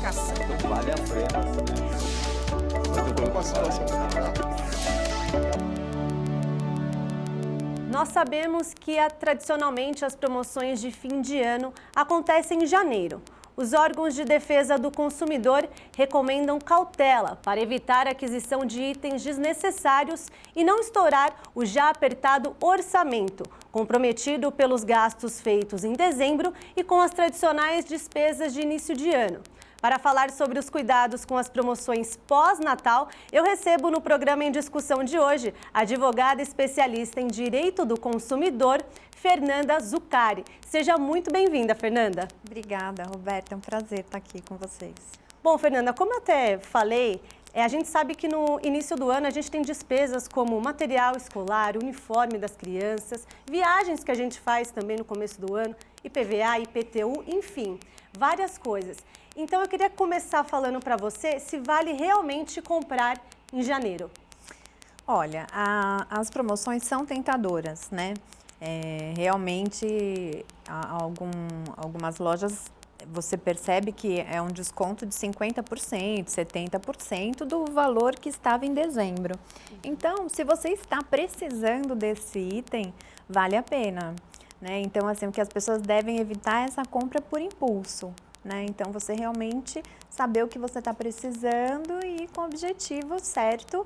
caçamba. Vale a pena, Nós sabemos que tradicionalmente as promoções de fim de ano acontecem em janeiro. Os órgãos de defesa do consumidor recomendam cautela para evitar a aquisição de itens desnecessários e não estourar o já apertado orçamento, comprometido pelos gastos feitos em dezembro e com as tradicionais despesas de início de ano. Para falar sobre os cuidados com as promoções pós-Natal, eu recebo no programa em discussão de hoje a advogada especialista em direito do consumidor, Fernanda Zuccari. Seja muito bem-vinda, Fernanda. Obrigada, Roberta. É um prazer estar aqui com vocês. Bom, Fernanda, como eu até falei, a gente sabe que no início do ano a gente tem despesas como material escolar, uniforme das crianças, viagens que a gente faz também no começo do ano, IPVA, IPTU, enfim, várias coisas. Então eu queria começar falando para você se vale realmente comprar em janeiro. Olha, as promoções são tentadoras, né? Realmente, algumas lojas você percebe que é um desconto de 50%, 70% do valor que estava em dezembro. Então, se você está precisando desse item, vale a pena, né? Então, assim, o que as pessoas devem evitar é essa compra por impulso, né? Então, você realmente saber o que você está precisando e com o objetivo certo,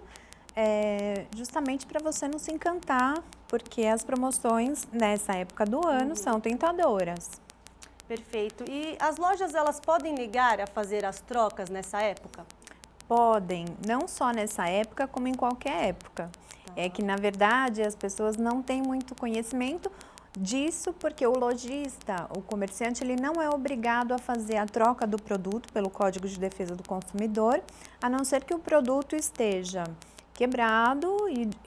justamente para você não se encantar, porque as promoções nessa época do ano são tentadoras. Perfeito. E as lojas, elas podem ligar a fazer as trocas nessa época? Podem, não só nessa época, como em qualquer época. É que, na verdade, as pessoas não têm muito conhecimento disso, porque o lojista, o comerciante, ele não é obrigado a fazer a troca do produto pelo Código de Defesa do Consumidor, a não ser que o produto esteja quebrado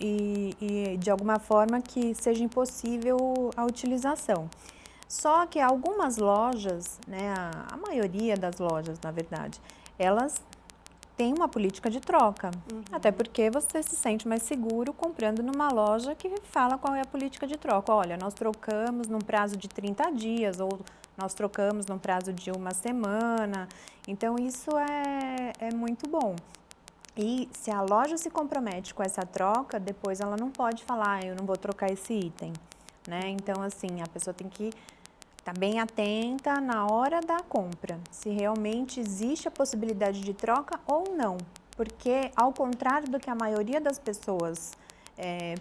e de alguma forma que seja impossível a utilização. Só que algumas lojas, né, a maioria das lojas, na verdade, elas têm uma política de troca. Até porque você se sente mais seguro comprando numa loja que fala qual é a política de troca. Olha, nós trocamos num prazo de 30 dias ou nós trocamos num prazo de uma semana. Então, isso é muito bom. E se a loja se compromete com essa troca, depois ela não pode falar, eu não vou trocar esse item, né? Então, assim, a pessoa tem que estar bem atenta na hora da compra, se realmente existe a possibilidade de troca ou não. Porque, ao contrário do que a maioria das pessoas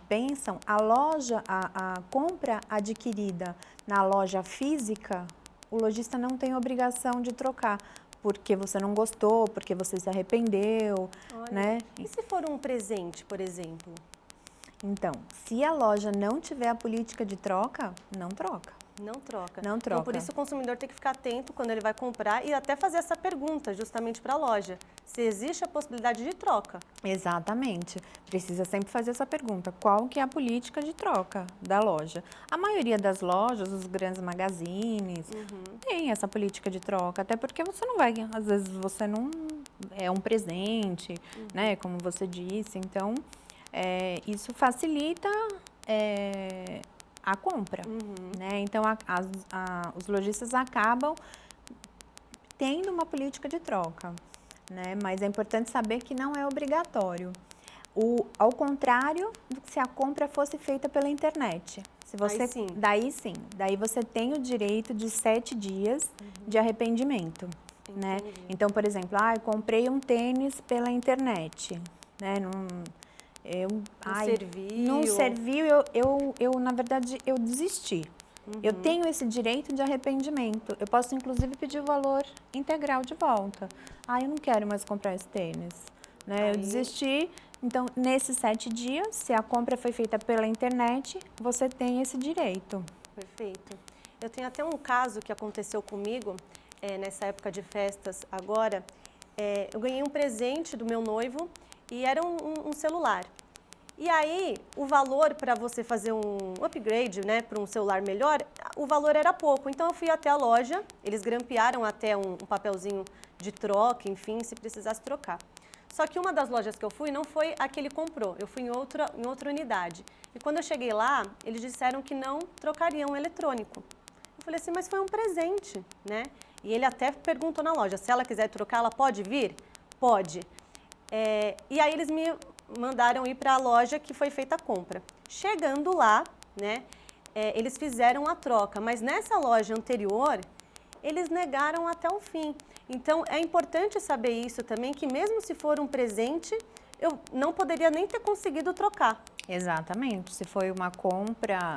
pensam, a compra adquirida na loja física, o lojista não tem obrigação de trocar, porque você não gostou, porque você se arrependeu, Olha, né? E se for um presente, por exemplo? Então, se a loja não tiver a política de troca, não troca. Não troca. Não troca. Então, por isso o consumidor tem que ficar atento quando ele vai comprar e até fazer essa pergunta justamente para a loja, se existe a possibilidade de troca. Exatamente. Precisa sempre fazer essa pergunta, qual que é a política de troca da loja? A maioria das lojas, os grandes magazines, tem essa política de troca, até porque você não vai, às vezes você não é um presente, né, como você disse, então isso facilita a compra, né? Então os lojistas acabam tendo uma política de troca, né? Mas é importante saber que não é obrigatório. Ao contrário, se a compra fosse feita pela internet. Se você, Daí sim. Daí você tem o direito de 7 dias de arrependimento, né? Então, por exemplo, eu comprei um tênis pela internet, né? Não serviu, eu na verdade, eu desisti. Eu tenho esse direito de arrependimento. Eu posso, inclusive, pedir o valor integral de volta. Eu não quero mais comprar esse tênis, né? Eu desisti. Então, nesses 7 dias, se a compra foi feita pela internet, você tem esse direito. Perfeito. Eu tenho até um caso que aconteceu comigo, nessa época de festas agora. Eu ganhei um presente do meu noivo e era um celular. E aí, o valor para você fazer um upgrade, né, para um celular melhor, o valor era pouco. Então, eu fui até a loja, eles grampearam até um papelzinho de troca, enfim, se precisasse trocar. Só que uma das lojas que eu fui não foi a que ele comprou, eu fui em outra unidade. E quando eu cheguei lá, eles disseram que não trocariam eletrônico. Eu falei assim, mas foi um presente, né? E ele até perguntou na loja, se ela quiser trocar, ela pode vir? Pode. E aí eles me mandaram ir para a loja que foi feita a compra. Chegando lá, né, eles fizeram a troca, mas nessa loja anterior, eles negaram até o fim. Então, é importante saber isso também, que mesmo se for um presente, eu não poderia nem ter conseguido trocar. Exatamente. Se foi uma compra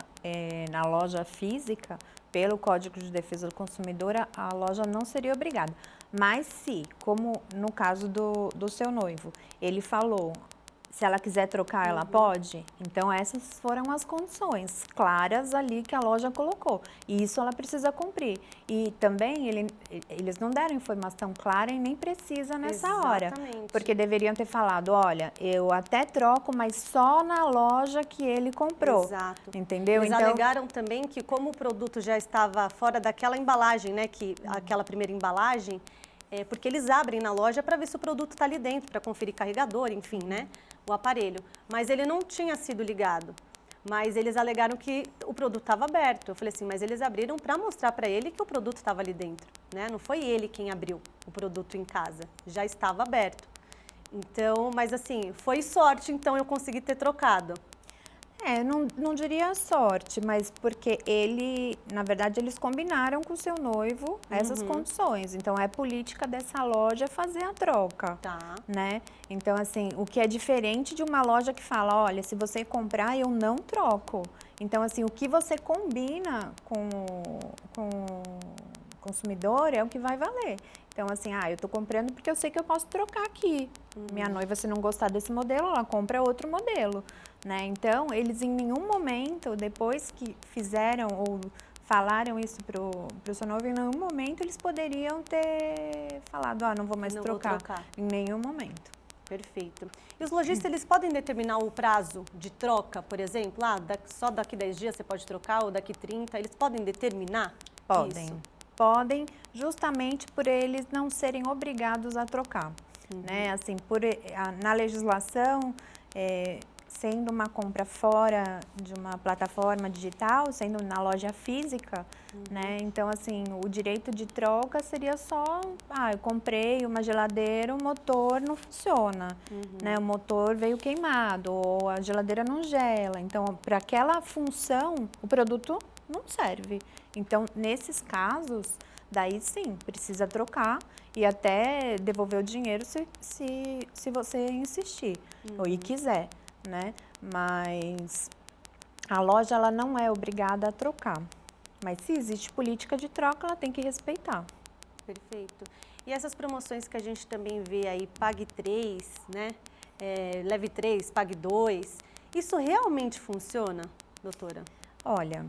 na loja física, pelo Código de Defesa do Consumidor, a loja não seria obrigada. Mas se, como no caso do seu noivo, ele falou, se ela quiser trocar, ela pode? Então, essas foram as condições claras ali que a loja colocou. E isso ela precisa cumprir. E também eles não deram informação clara e nem precisa nessa hora. Porque deveriam ter falado, olha, eu até troco, mas só na loja que ele comprou. Exato. Entendeu? Eles então, alegaram também que como o produto já estava fora daquela embalagem, né, aquela primeira embalagem, porque eles abrem na loja para ver se o produto está ali dentro, para conferir carregador, enfim, né, o aparelho. Mas ele não tinha sido ligado. Mas eles alegaram que o produto estava aberto. Eu falei assim, mas eles abriram para mostrar para ele que o produto estava ali dentro, né? Não foi ele quem abriu o produto em casa, já estava aberto. Então, mas assim, foi sorte, então eu consegui ter trocado. não diria sorte, mas porque na verdade, eles combinaram com o seu noivo essas condições. Então, é política dessa loja fazer a troca, né? Então, assim, o que é diferente de uma loja que fala, olha, se você comprar, eu não troco. Então, assim, o que você combina com o consumidor é o que vai valer. Então, assim, eu tô comprando porque eu sei que eu posso trocar aqui. Minha noiva, se não gostar desse modelo, ela compra outro modelo, né? Então, eles em nenhum momento, depois que fizeram ou falaram isso pro seu noivo, em nenhum momento eles poderiam ter falado, não vou mais trocar. Em nenhum momento. Perfeito. E os lojistas, eles podem determinar o prazo de troca, por exemplo? Só daqui 10 dias você pode trocar ou daqui 30? Eles podem determinar Podem. isso? Podem, justamente por eles não serem obrigados a trocar, né? Assim, na legislação, sendo uma compra fora de uma plataforma digital, sendo na loja física, né? Então, assim, o direito de troca seria só, eu comprei uma geladeira, o motor não funciona, né? O motor veio queimado, ou a geladeira não gela. Então, para aquela função, o produto não serve. Então, nesses casos, daí sim, precisa trocar e até devolver o dinheiro se você insistir ou quiser, né? Mas a loja, ela não é obrigada a trocar. Mas se existe política de troca, ela tem que respeitar. Perfeito. E essas promoções que a gente também vê aí, pague 3, né? Leve 3, pague 2. Isso realmente funciona, doutora? Olha,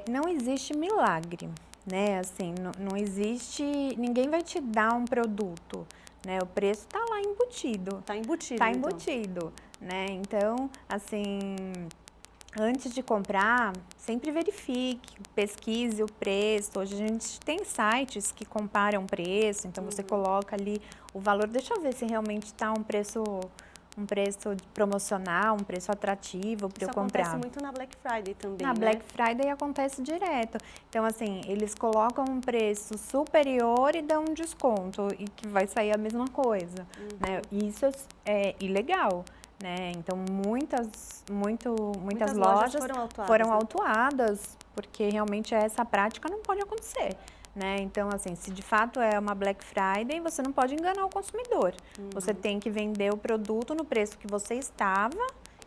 não existe milagre, né? Assim, não existe, ninguém vai te dar um produto, né? O preço está lá embutido. Está embutido, Está embutido, né? Então, assim, antes de comprar, sempre verifique, pesquise o preço. Hoje a gente tem sites que comparam preço, então você coloca ali o valor. Deixa eu ver se realmente está um preço promocional, um preço atrativo para eu comprar. Isso acontece muito na Black Friday também, Na né? Black Friday acontece direto. Então, assim, eles colocam um preço superior e dão um desconto, e que vai sair a mesma coisa, né? E isso é ilegal, né? Então, muitas lojas foram autuadas, porque realmente essa prática não pode acontecer. Né? Então, assim, se de fato é uma Black Friday, você não pode enganar o consumidor. Você tem que vender o produto no preço que você estava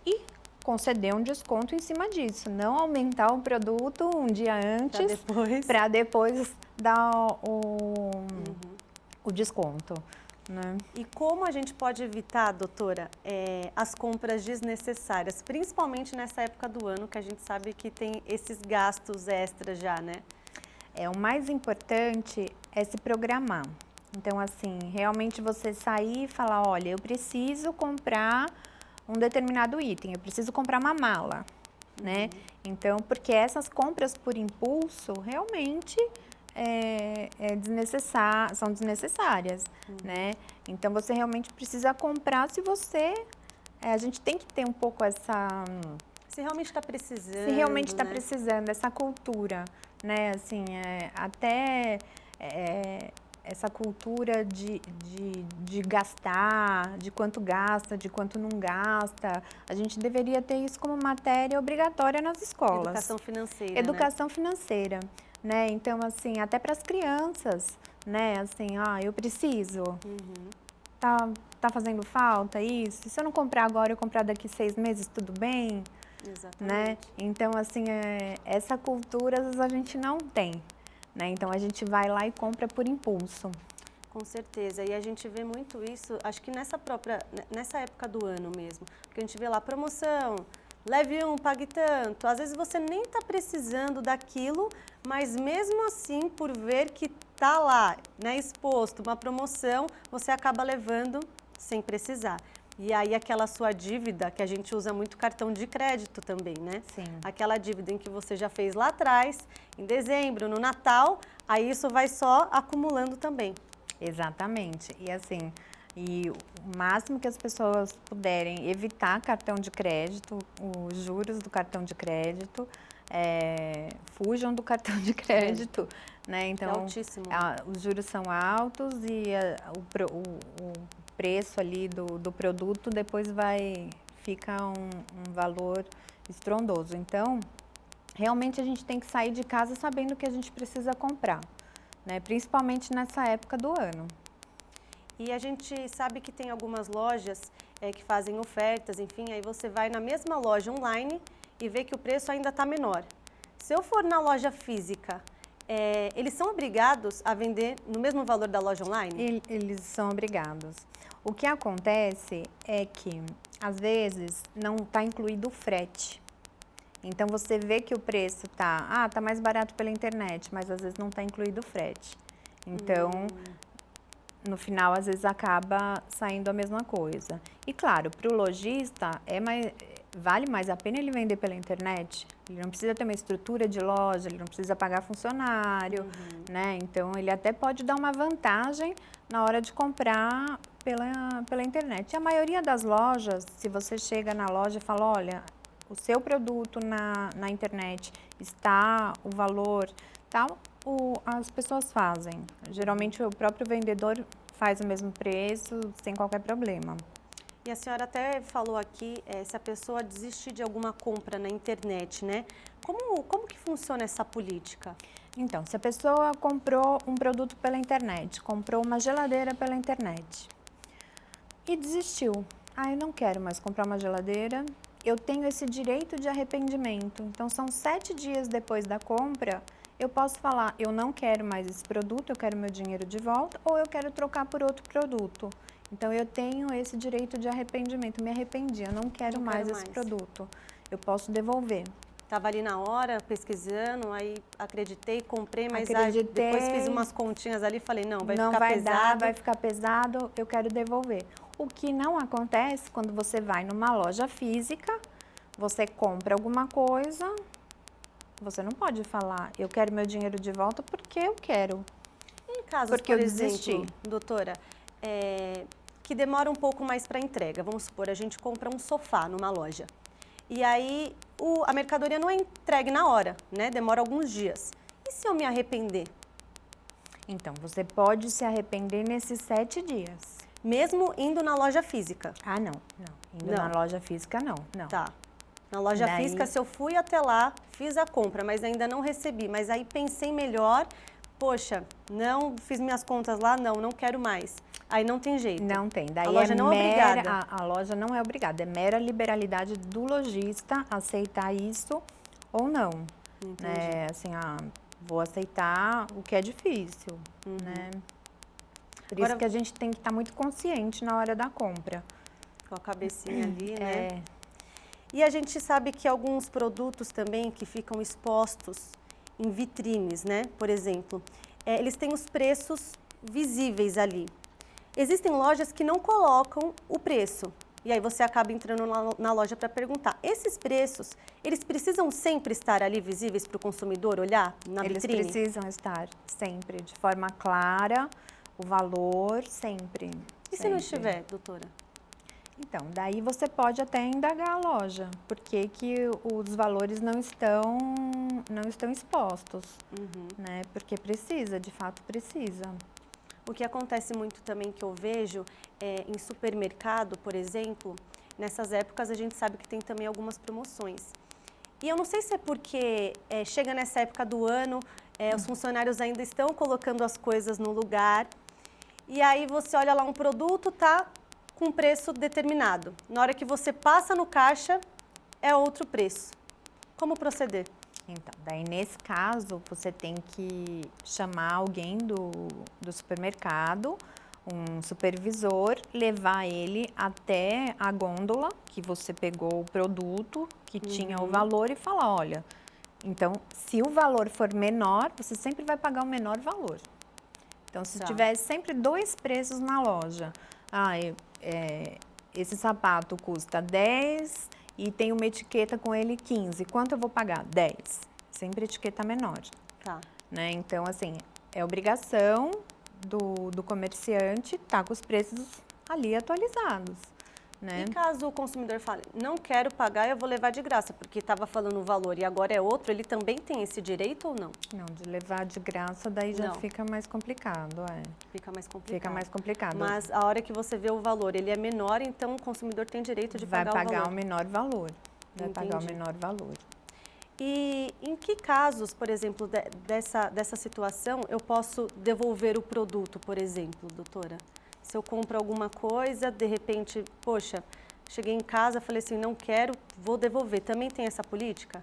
e conceder um desconto em cima disso. Não aumentar o produto um dia antes para depois dar o desconto. Né? E como a gente pode evitar, doutora, as compras desnecessárias, principalmente nessa época do ano, que a gente sabe que tem esses gastos extras já, né? O mais importante é se programar. Então, assim, realmente você sair e falar, olha, eu preciso comprar um determinado item, eu preciso comprar uma mala, né? Então, porque essas compras por impulso realmente são desnecessárias, né? Então, você realmente precisa comprar se você... a gente tem que ter um pouco essa... Se realmente está precisando, Se realmente está precisando, essa cultura, né? Assim, até essa cultura de gastar, de quanto gasta, de quanto não gasta. A gente deveria ter isso como matéria obrigatória nas escolas. Educação financeira, Educação financeira, né? Então, assim, até para as crianças, né? Assim, eu preciso. Tá fazendo falta isso? E se eu não comprar agora, eu comprar daqui 6 meses, tudo bem? Exatamente. Né? Então, assim, essa cultura às vezes a gente não tem, né? Então, a gente vai lá e compra por impulso. Com certeza, e a gente vê muito isso, acho que nessa época do ano mesmo, porque a gente vê lá promoção, leve um, pague tanto, às vezes você nem está precisando daquilo, mas mesmo assim, por ver que está lá, né, exposto uma promoção, você acaba levando sem precisar. E aí aquela sua dívida, que a gente usa muito cartão de crédito também, né? Sim. Aquela dívida em que você já fez lá atrás, em dezembro, no Natal, aí isso vai só acumulando também. Exatamente. E assim, o máximo que as pessoas puderem evitar cartão de crédito, os juros do cartão de crédito, fujam do cartão de crédito, né? Então, é altíssimo. Os juros são altos e o preço ali do produto depois fica um valor estrondoso. Então, realmente a gente tem que sair de casa sabendo o que a gente precisa comprar, né? Principalmente nessa época do ano. E a gente sabe que tem algumas lojas que fazem ofertas, enfim, aí você vai na mesma loja online e vê que o preço ainda está menor. Se eu for na loja física, eles são obrigados a vender no mesmo valor da loja online? Eles são obrigados. O que acontece é que, às vezes, não está incluído o frete. Então, você vê que o preço tá mais barato pela internet, mas às vezes não está incluído o frete. Então, no final, às vezes, acaba saindo a mesma coisa. E, claro, para o lojista, vale mais a pena ele vender pela internet. Ele não precisa ter uma estrutura de loja, ele não precisa pagar funcionário, né? Então, ele até pode dar uma vantagem na hora de comprar pela internet. E a maioria das lojas, se você chega na loja e fala, olha, o seu produto na internet está o valor tal, as pessoas fazem. Geralmente o próprio vendedor faz o mesmo preço sem qualquer problema. E a senhora até falou aqui, se a pessoa desistir de alguma compra na internet, né? Como que funciona essa política? Então, se a pessoa comprou um produto pela internet, comprou uma geladeira pela internet e desistiu. Eu não quero mais comprar uma geladeira, eu tenho esse direito de arrependimento. Então, são 7 dias depois da compra, eu posso falar, eu não quero mais esse produto, eu quero meu dinheiro de volta ou eu quero trocar por outro produto. Então, eu tenho esse direito de arrependimento, me arrependi, eu não quero mais esse produto, eu posso devolver. Estava ali na hora, pesquisando, aí acreditei, comprei, mas depois fiz umas continhas ali e falei, não vai ficar pesado. Vai ficar pesado, eu quero devolver. O que não acontece quando você vai numa loja física, você compra alguma coisa, você não pode falar, eu quero meu dinheiro de volta porque eu quero. Em casos, porque por eu exemplo, desisti. Doutora, que demora um pouco mais para entrega, vamos supor, a gente compra um sofá numa loja. E aí a mercadoria não é entregue na hora, né? Demora alguns dias. E se eu me arrepender? Então, você pode se arrepender nesses 7 dias. Mesmo indo na loja física? Não. Indo na loja física, não. Tá. Na loja física, se eu fui até lá, fiz a compra, mas ainda não recebi. Mas aí pensei melhor, poxa, não fiz minhas contas lá, não quero mais. Aí não tem jeito. Não tem. Daí a loja não é obrigada. A loja não é obrigada. É mera liberalidade do lojista aceitar isso ou não. Entendi. Assim, vou aceitar o que é difícil, né? Por isso que a gente tem que estar muito consciente na hora da compra. Com a cabecinha ali, né? E a gente sabe que alguns produtos também que ficam expostos em vitrines, né? Por exemplo, eles têm os preços visíveis ali. Existem lojas que não colocam o preço. E aí você acaba entrando na loja para perguntar. Esses preços, eles precisam sempre estar ali visíveis para o consumidor olhar na vitrine? Eles precisam estar sempre, de forma clara, o valor sempre. E se não estiver, doutora? Então, daí você pode até indagar a loja, porque que os valores não estão expostos, né? Porque precisa, de fato precisa. O que acontece muito também que eu vejo em supermercado, por exemplo, nessas épocas a gente sabe que tem também algumas promoções. E eu não sei se é porque chega nessa época do ano, os funcionários ainda estão colocando as coisas no lugar, e aí você olha lá um produto, tá com preço determinado. Na hora que você passa no caixa, é outro preço. Como proceder? Então, daí nesse caso, você tem que chamar alguém do supermercado, um supervisor, levar ele até a gôndola que você pegou o produto, que tinha o valor e falar, olha, então, se o valor for menor, você sempre vai pagar o menor valor. Então, se tiver sempre 2 preços na loja, esse sapato custa 10 e tem uma etiqueta com ele 15, quanto eu vou pagar? 10. Sempre etiqueta menor. Tá. Né? Então, assim, é obrigação do comerciante estar com os preços ali atualizados. Né? E caso o consumidor fale, não quero pagar, eu vou levar de graça, porque estava falando um valor e agora é outro, ele também tem esse direito ou não? Não, de levar de graça daí já fica mais complicado, Fica mais complicado. Fica mais complicado. Mas a hora que você vê o valor, ele é menor, então o consumidor tem direito de pagar o valor. Vai pagar o menor valor. Vai pagar o menor valor. E em que casos, por exemplo, dessa situação, eu posso devolver o produto, por exemplo, doutora? Se eu compro alguma coisa, de repente, poxa, cheguei em casa, falei assim, não quero, vou devolver. Também tem essa política?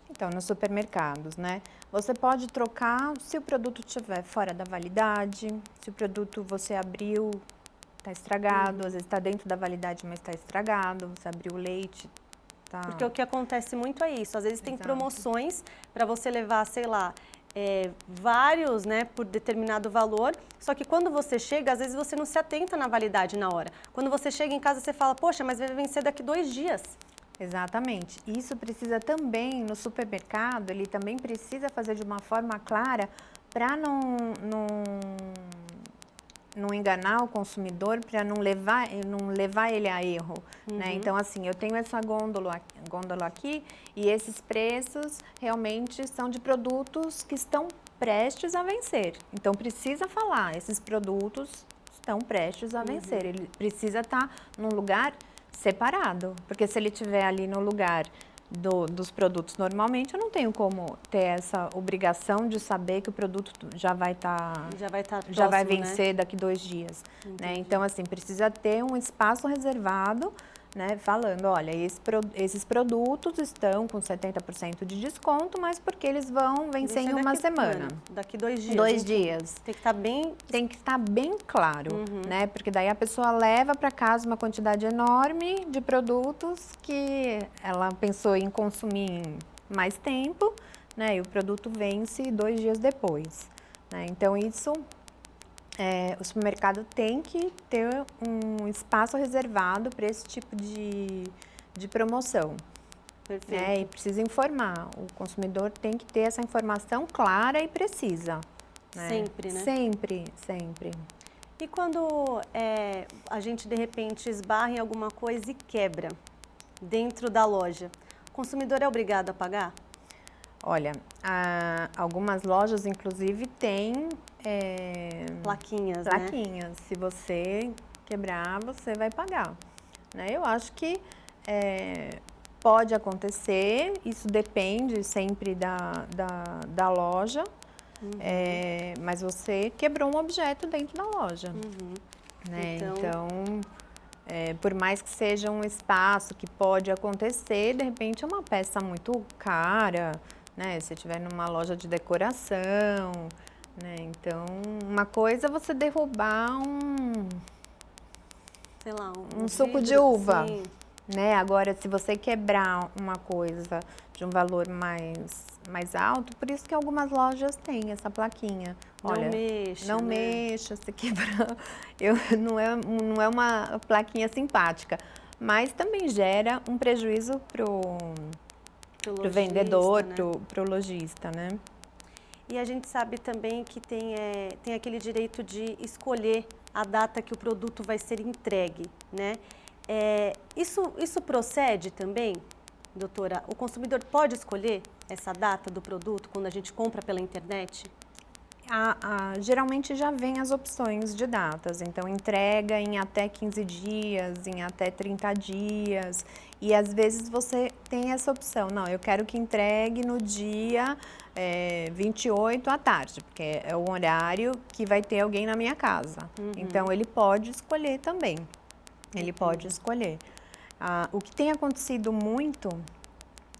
Então, nos supermercados, né? Você pode trocar se o produto estiver fora da validade, se o produto você abriu, está estragado, às vezes está dentro da validade, mas está estragado, você abriu o leite. Tá. Porque o que acontece muito é isso, às vezes tem promoções para você levar, sei lá, vários, né, por determinado valor, só que quando você chega, às vezes você não se atenta na validade na hora. Quando você chega em casa, você fala, poxa, mas vai vencer daqui 2 dias. Exatamente. Isso precisa também, no supermercado, ele também precisa fazer de uma forma clara para não enganar o consumidor, para não levar ele a erro. Né? Então, assim, eu tenho essa gôndola aqui e esses preços realmente são de produtos que estão prestes a vencer. Então, precisa falar, esses produtos estão prestes a vencer. Ele precisa estar num lugar separado, porque se ele estiver ali no lugar dos produtos normalmente, eu não tenho como ter essa obrigação de saber que o produto já vai vencer, né? Daqui 2 dias. Né? Então, assim, precisa ter um espaço reservado, né, falando, olha, esses produtos estão com 70% de desconto, mas porque eles vão vencer em uma semana. Daqui 2 dias. 2 dias. Tem que estar bem... Tem que estar bem claro, né? Porque daí a pessoa leva para casa uma quantidade enorme de produtos que ela pensou em consumir em mais tempo, né? E o produto vence 2 dias depois. Né? Então, isso... o supermercado tem que ter um espaço reservado para esse tipo de promoção. Perfeito. Né? E precisa informar. O consumidor tem que ter essa informação clara e precisa. Né? Sempre, né? Sempre, sempre. E quando a gente, de repente, esbarra em alguma coisa e quebra dentro da loja, o consumidor é obrigado a pagar? Olha, algumas lojas, inclusive, têm... plaquinhas, plaquinhas. Né? Se você quebrar, você vai pagar. Né? Eu acho que pode acontecer, isso depende sempre da loja, mas você quebrou um objeto dentro da loja. Né? Então, por mais que seja um espaço que pode acontecer, de repente é uma peça muito cara, né? Se estiver numa loja de decoração, né? Então, uma coisa é você derrubar sei lá, um suco de uva, né? Agora, se você quebrar uma coisa de um valor mais alto, por isso que algumas lojas têm essa plaquinha. Olha, não mexa, se quebrar. Não é uma plaquinha simpática, mas também gera um prejuízo pro vendedor, né? pro lojista, né? E a gente sabe também que tem aquele direito de escolher a data que o produto vai ser entregue, né? Isso procede também, doutora? O consumidor pode escolher essa data do produto quando a gente compra pela internet? Geralmente já vem as opções de datas, então entrega em até 15 dias, em até 30 dias, e às vezes você tem essa opção, não, eu quero que entregue no dia 28 à tarde, porque é o horário que vai ter alguém na minha casa. Então ele pode escolher também, ele pode escolher. O que tem acontecido muito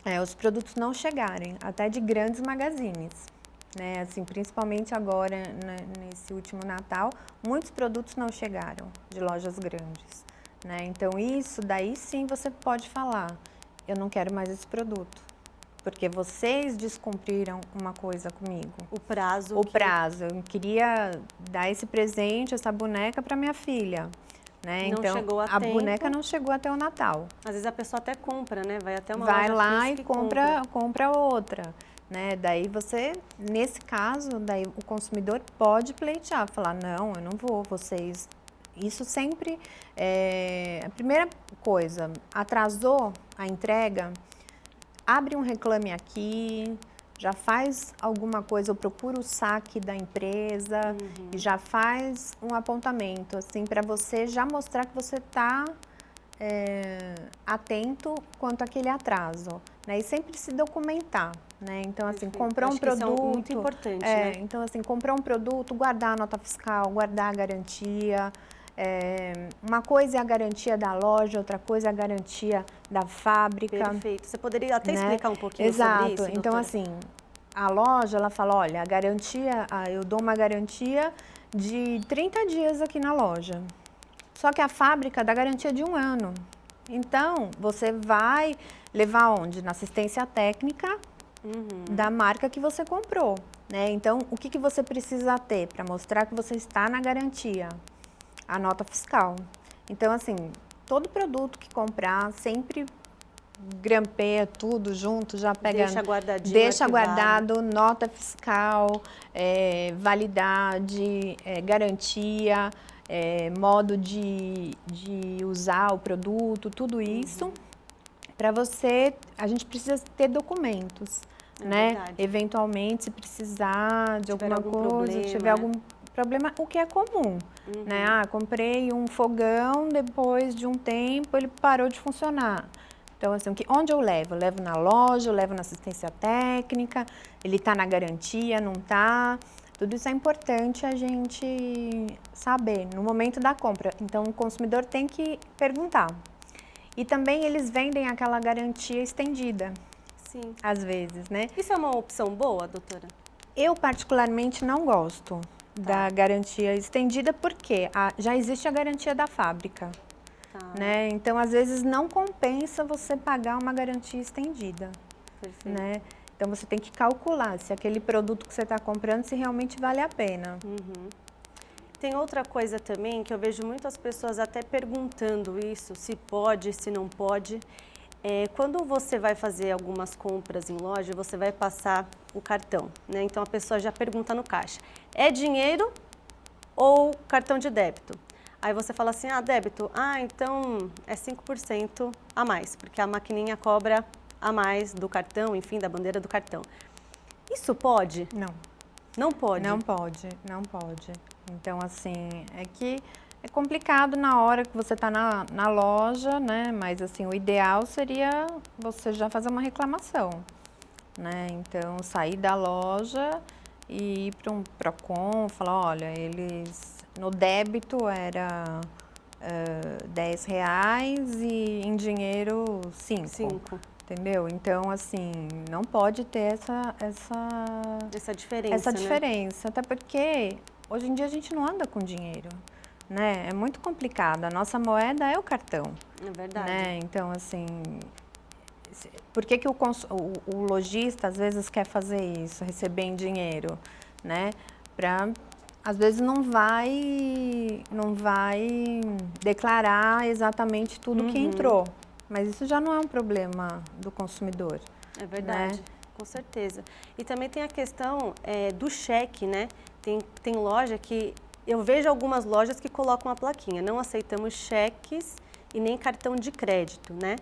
é os produtos não chegarem, até de grandes magazines. Né, assim, principalmente agora, né, nesse último Natal, muitos produtos não chegaram de lojas grandes. Né? Então, isso daí sim você pode falar, eu não quero mais esse produto, porque vocês descumpriram uma coisa comigo. O prazo. Prazo, eu queria dar esse presente, essa boneca para minha filha. Né? Não então, chegou a tempo. Boneca não chegou até o Natal. Às vezes a pessoa até compra, né? Vai até uma Vai loja lá física e compra outra. Né? Daí você, nesse caso, daí o consumidor pode pleitear, falar, não, eu não vou, vocês... Isso sempre a primeira coisa, atrasou a entrega, abre um reclame aqui, já faz alguma coisa, eu procuro o saque da empresa e já faz um apontamento, assim, para você já mostrar que você está atento quanto àquele atraso, né? E sempre se documentar, né? Então, assim, comprar um produto... Isso é muito importante, né? Então, assim, comprar um produto, guardar a nota fiscal, guardar a garantia. Uma coisa é a garantia da loja, outra coisa é a garantia da fábrica. Perfeito. Você poderia até explicar um pouquinho Exato. sobre isso, doutora? Então, assim, a loja, ela fala, olha, a garantia, eu dou uma garantia de 30 dias aqui na loja. Só que a fábrica dá garantia de 1 ano. Então, você vai levar onde? Na assistência técnica da marca que você comprou. Né? Então, o que você precisa ter para mostrar que você está na garantia? A nota fiscal. Então, assim, todo produto que comprar, sempre grampeia tudo junto, já pega... Deixa guardadinho, deixa arquivado. guardado, nota fiscal, validade, garantia... modo de usar o produto, tudo isso, para você, a gente precisa ter documentos, né? Verdade. Eventualmente, se precisar de alguma coisa, problema, tiver algum problema, o que é comum, né? Comprei um fogão, depois de um tempo ele parou de funcionar. Então, assim, onde eu levo? Eu levo na loja, eu levo na assistência técnica, ele está na garantia, não está... Tudo isso é importante a gente saber no momento da compra. Então, o consumidor tem que perguntar. E também eles vendem aquela garantia estendida. Sim. Às vezes, né? Isso é uma opção boa, doutora? Eu, particularmente, não gosto da garantia estendida, porque já existe a garantia da fábrica. Né? Então, às vezes, não compensa você pagar uma garantia estendida. Perfeito. Né? Então, você tem que calcular se aquele produto que você está comprando, se realmente vale a pena. Tem outra coisa também que eu vejo muitas pessoas até perguntando isso, se pode, se não pode. Quando você vai fazer algumas compras em loja, você vai passar o cartão, né? Então, a pessoa já pergunta no caixa, é dinheiro ou cartão de débito? Aí você fala assim, débito, então é 5% a mais, porque a maquininha cobra a mais do cartão, enfim, da bandeira do cartão. Isso pode? Não. Não pode? Não pode, não pode. Então, assim, é que é complicado na hora que você está na loja, né? Mas, assim, o ideal seria você já fazer uma reclamação, né? Então, sair da loja e ir para um Procon, falar, olha, no débito era R$10 e em dinheiro 5. Entendeu? Então, assim, não pode ter essa diferença, essa né? diferença. Até porque hoje em dia a gente não anda com dinheiro, né? É muito complicado. A nossa moeda é o cartão. É verdade. Né? Então, assim, por que o lojista às vezes quer fazer isso, receber em dinheiro, né? Às vezes não vai declarar exatamente tudo que entrou. Mas isso já não é um problema do consumidor. É verdade, né? Com certeza. E também tem a questão do cheque, né? Tem loja que... Eu vejo algumas lojas que colocam a plaquinha, não aceitamos cheques e nem cartão de crédito, né?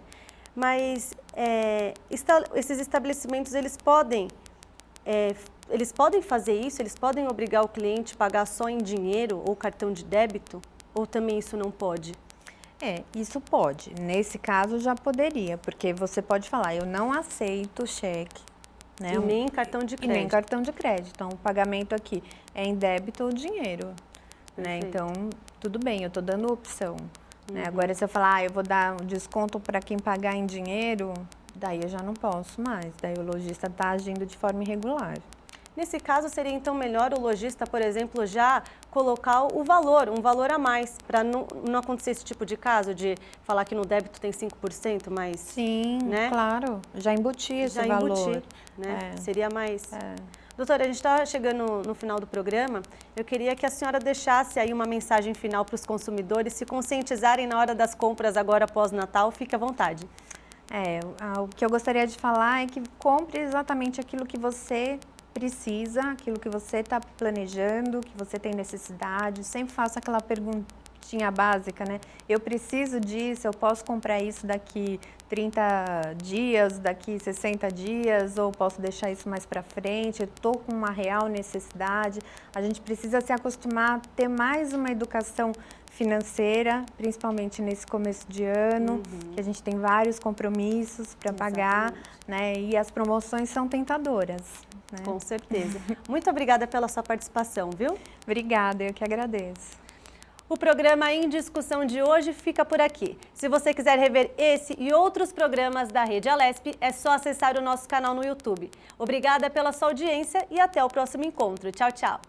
Mas esses estabelecimentos, eles podem fazer isso? Eles podem obrigar o cliente a pagar só em dinheiro ou cartão de débito? Ou também isso não pode? Isso pode. Nesse caso já poderia, porque você pode falar, eu não aceito cheque, né? E nem cartão de crédito. E nem cartão de crédito. Então, o pagamento aqui é em débito ou dinheiro, né? Então, tudo bem, eu estou dando opção. Né? Agora, se eu falar, eu vou dar um desconto para quem pagar em dinheiro, daí eu já não posso mais. Daí o lojista está agindo de forma irregular. Nesse caso, seria então melhor o lojista, por exemplo, já colocar um valor a mais, para não acontecer esse tipo de caso, de falar que no débito tem 5%, mas... Sim, né? Claro, já embutir esse valor. Já embutir, né? Seria mais... Doutora, a gente está chegando no final do programa. Eu queria que a senhora deixasse aí uma mensagem final para os consumidores se conscientizarem na hora das compras agora após Natal. Fique à vontade. O que eu gostaria de falar é que compre exatamente aquilo que você precisa, aquilo que você está planejando, que você tem necessidade. Sempre faça aquela perguntinha básica, né? Eu preciso disso, eu posso comprar isso daqui 30 dias, daqui 60 dias, ou posso deixar isso mais para frente, eu estou com uma real necessidade. A gente precisa se acostumar a ter mais uma educação financeira, principalmente nesse começo de ano, que a gente tem vários compromissos para pagar, né? E as promoções são tentadoras. Né? Com certeza. Muito obrigada pela sua participação, viu? Obrigada, eu que agradeço. O programa Em Discussão de hoje fica por aqui. Se você quiser rever esse e outros programas da Rede Alesp, é só acessar o nosso canal no YouTube. Obrigada pela sua audiência e até o próximo encontro. Tchau, tchau.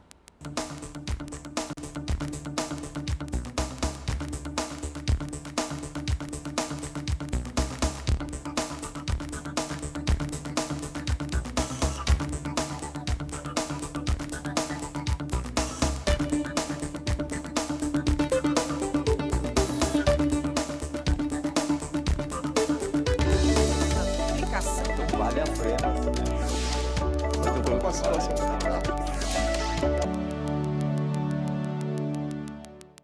Vale a pena.